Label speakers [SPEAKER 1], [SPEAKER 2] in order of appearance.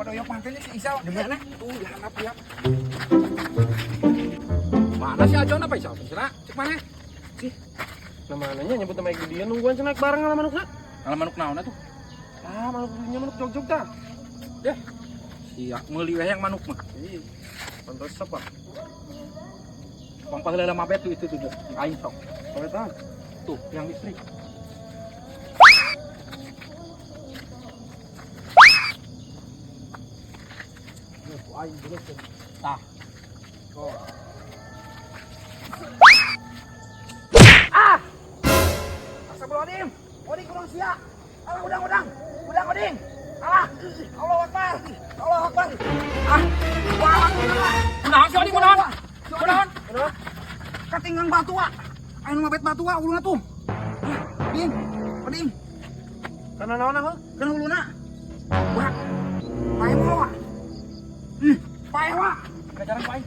[SPEAKER 1] doyok mantennya si Isal.
[SPEAKER 2] Di mana?
[SPEAKER 1] Tuh, di handap ya. Mana si Ajon apa Isal? Cenah, cek mana? Sih,
[SPEAKER 2] Namanya nyebut nama dia nungguan cenah bareng sama manukna.
[SPEAKER 1] ngalah manuk naon atuh?
[SPEAKER 2] Ah, manuknya manuk jog-jog dah.
[SPEAKER 1] Deh. Sia, meuli we yang manuk mah.
[SPEAKER 2] Ih, pantas apa?
[SPEAKER 1] Bang paheula mabet tuh itu tuh. Aing sok.
[SPEAKER 2] Pawetan.
[SPEAKER 1] Tuh, yang listrik.
[SPEAKER 2] Aing bener tuh.
[SPEAKER 1] Tah.
[SPEAKER 2] Oh.
[SPEAKER 1] Astagfirullahaladzim. Oding kurang sia. Alah udang. Udang oding. Alah. Allahu Akbar. Allahu Akbar. Ah. Wah. Kunaon si oding kunaon? Kunaon? Katinggang batu ah. Anu mabet batu ah uluna tuh. Oding.
[SPEAKER 2] Kana naon ah?
[SPEAKER 1] Kana uluna. Wah. Pae moal ah. Pae wah.
[SPEAKER 2] Kacarang pae.